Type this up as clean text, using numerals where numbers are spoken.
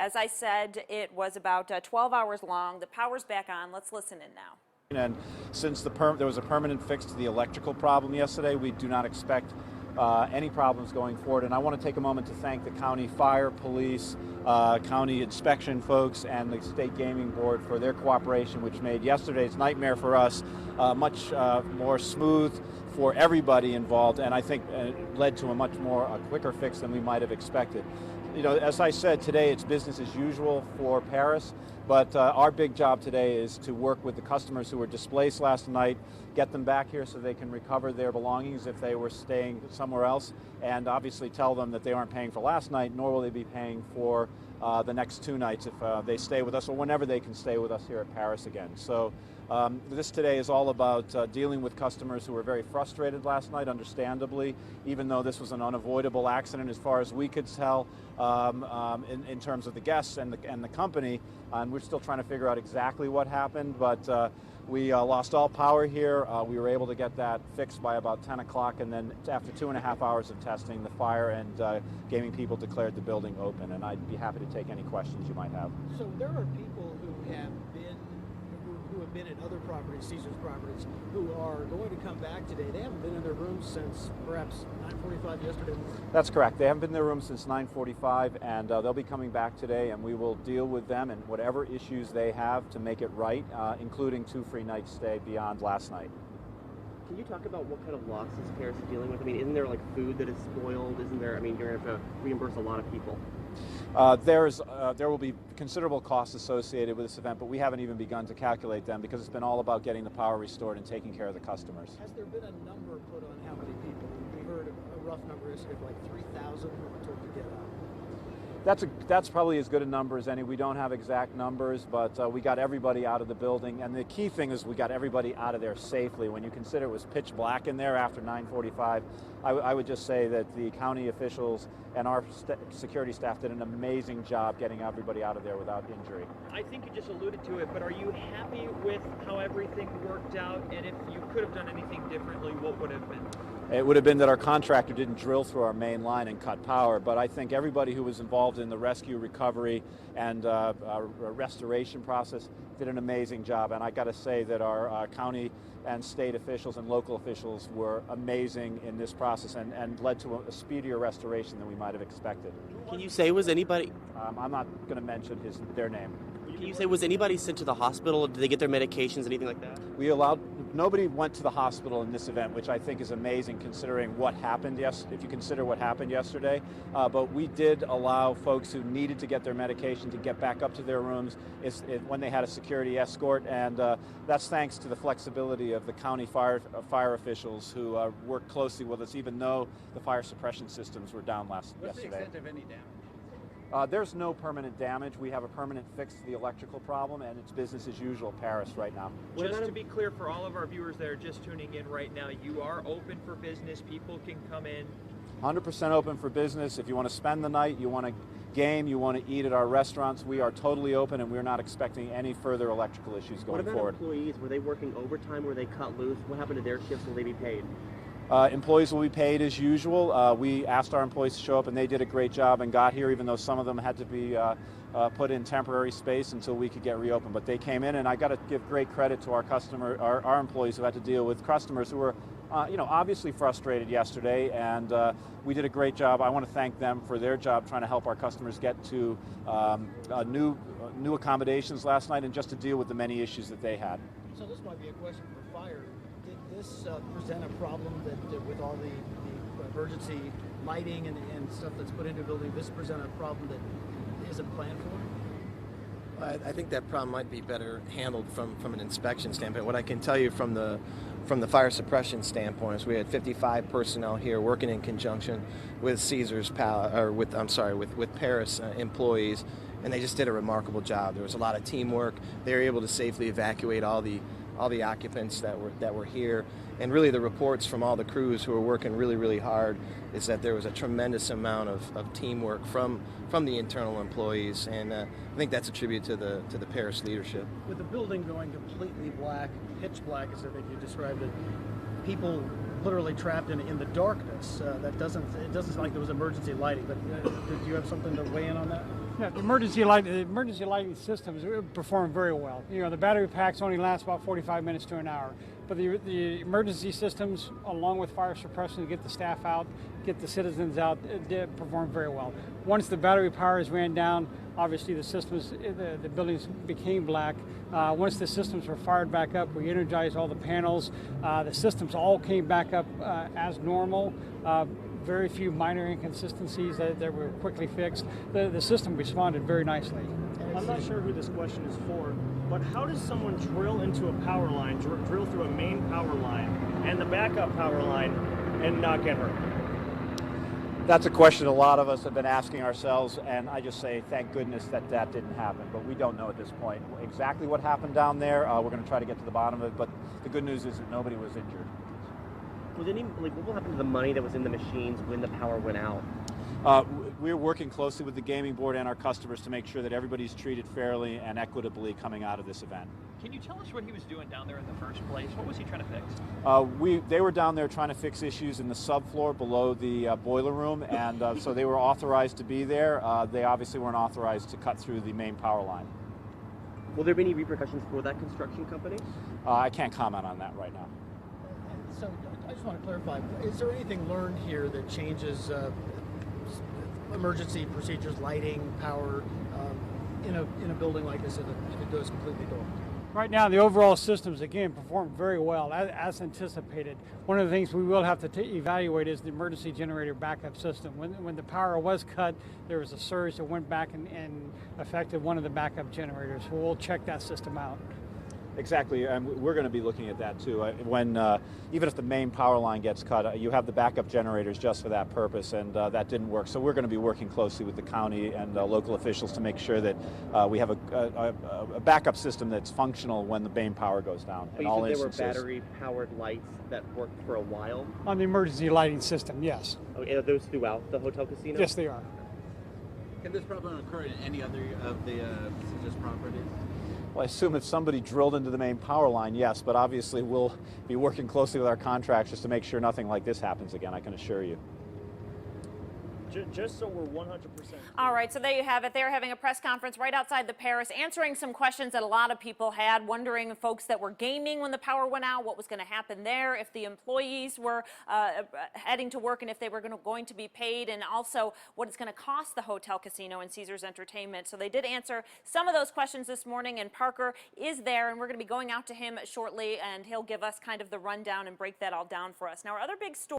As I said, it was about 12 hours long. The power's back on. Let's listen in now. And since there was a permanent fix to the electrical problem yesterday, we do not expect any problems going forward. And I want to take a moment to thank the county fire, police, county inspection folks, and the state gaming board for their cooperation, which made yesterday's nightmare for us much more smooth for everybody involved, and I think led to a much more quicker fix than we might have expected. You know, as I said, today it's business as usual for Paris, but our big job today is to work with the customers who were displaced last night, get them back here so they can recover their belongings if they were staying somewhere else, and obviously tell them that they aren't paying for last night, nor will they be paying for the next 2 nights if they stay with us, or whenever they can stay with us here at Paris again. So this today is all about dealing with customers who were very frustrated last night, understandably, even though this was an unavoidable accident as far as we could tell in terms of the guests and the company. And we're still trying to figure out exactly what happened, but we lost all power here. We were able to get that fixed by about 10 o'clock, and then after 2.5 hours of testing, the fire and gaming people declared the building open, and I'd be happy to take any questions you might have. So there are people who have been at other properties, Caesar's properties, who are going to come back today. They haven't been in their rooms since perhaps 9:45 yesterday morning. That's correct. They haven't been in their rooms since 9:45, and they'll be coming back today, and we will deal with them and whatever issues they have to make it right, including 2 free nights stay beyond last night. Can you talk about what kind of losses Paris is dealing with? I mean, isn't there like food that is spoiled? Isn't there, I mean, you're going to have to reimburse a lot of people. There will be considerable costs associated with this event, but we haven't even begun to calculate them because it's been all about getting the power restored and taking care of the customers. Has there been a number put on how many people? We heard a rough number is like 3,000 who were told to get out. That's probably as good a number as any. We don't have exact numbers, but we got everybody out of the building, and the key thing is we got everybody out of there safely. When you consider it was pitch black in there after 9:45, I would just say that the county officials and our security staff did an amazing job getting everybody out of there without injury. I think you just alluded to it, but are you happy with how everything worked out? And if you could have done anything differently, what would it have been? It would have been that our contractor didn't drill through our main line and cut power, but I think everybody who was involved in the rescue, recovery, and restoration process did an amazing job. And I got to say that our county and state officials and local officials were amazing in this process and led to a speedier restoration than we might have expected. Can you say was anybody? I'm not going to mention their name. Can you say was anybody sent to the hospital? Did they get their medications, anything like that? Nobody went to the hospital in this event, which I think is amazing considering what happened. Yes, if you consider what happened yesterday, but we did allow folks who needed to get their medication to get back up to their rooms when they had a security escort, and that's thanks to the flexibility of the county fire officials who worked closely with us, even though the fire suppression systems were down yesterday. What's the extent of any damage? There's no permanent damage. We have a permanent fix to the electrical problem, and it's business as usual Paris right now. Just to be clear for all of our viewers that are just tuning in right now, you are open for business. People can come in. 100% open for business. If you want to spend the night, you want to game, you want to eat at our restaurants, we are totally open, and we're not expecting any further electrical issues going forward. What about employees? Were they working overtime? Were they cut loose? What happened to their shifts? Will they be paid? Employees will be paid as usual. We asked our employees to show up, and they did a great job and got here, even though some of them had to be put in temporary space until we could get reopened. But they came in, and I got to give great credit to our employees who had to deal with customers who were, obviously frustrated yesterday, and we did a great job. I want to thank them for their job trying to help our customers get to new accommodations last night and just to deal with the many issues that they had. So this might be a question for fire. Did this present a problem that with all the emergency lighting and stuff that's put into the building, this present a problem that isn't planned for? I think that problem might be better handled from an inspection standpoint. What I can tell you from the fire suppression standpoint is we had 55 personnel here working in conjunction with with Paris employees, and they just did a remarkable job. There was a lot of teamwork. They were able to safely evacuate all the occupants that were here, and really the reports from all the crews who were working really hard is that there was a tremendous amount of teamwork from the internal employees, and I think that's a tribute to the Paris leadership. With the building going completely black, pitch black as I think you described it, people literally trapped in the darkness. It doesn't sound like there was emergency lighting, but did you have something to weigh in on that? Yeah, the emergency lighting systems perform very well. You know, the battery packs only last about 45 minutes to an hour, but the emergency systems, along with fire suppression, to get the staff out, get the citizens out, did perform very well. Once the battery powers ran down, obviously the buildings became black. Once the systems were fired back up, we energized all the panels. The systems all came back up as normal. Very few minor inconsistencies that were quickly fixed. The system responded very nicely. I'm not sure who this question is for, but how does someone drill into a power line, drill through a main power line and the backup power line and not get hurt? That's a question a lot of us have been asking ourselves, and I just say thank goodness that didn't happen. But we don't know at this point exactly what happened down there. We're going to try to get to the bottom of it, but the good news is that nobody was injured. Was any, what will happen to the money that was in the machines when the power went out? We're working closely with the gaming board and our customers to make sure that everybody's treated fairly and equitably coming out of this event. Can you tell us what he was doing down there in the first place? What was he trying to fix? They were down there trying to fix issues in the subfloor below the boiler room, and so they were authorized to be there. They obviously weren't authorized to cut through the main power line. Will there be any repercussions for that construction company? I can't comment on that right now. So I just want to clarify, is there anything learned here that changes emergency procedures, lighting, power, in a building like this if it goes completely dark? Right now, the overall systems, again, perform very well, as anticipated. One of the things we will have to evaluate is the emergency generator backup system. When the power was cut, there was a surge that went back and affected one of the backup generators. So we'll check that system out. Exactly, and we're going to be looking at that too. Even if the main power line gets cut, you have the backup generators just for that purpose, and that didn't work. So we're going to be working closely with the county and local officials to make sure that we have a backup system that's functional when the main power goes down. But you said there were battery-powered lights that worked for a while? On the emergency lighting system, yes. Okay, are those throughout the hotel casino? Yes, they are. Can this problem occur in any other of the Caesars properties? Well, I assume if somebody drilled into the main power line, yes, but obviously we'll be working closely with our contractors to make sure nothing like this happens again, I can assure you. Just so we're 100%. All right, so there you have it. They're having a press conference right outside the Paris, answering some questions that a lot of people had, wondering folks that were gaming when the power went out, what was going to happen there, if the employees were heading to work and if they were going to be paid, and also what it's going to cost the hotel, casino, and Caesars Entertainment. So they did answer some of those questions this morning, and Parker is there, and we're going to be going out to him shortly, and he'll give us kind of the rundown and break that all down for us. Now, our other big story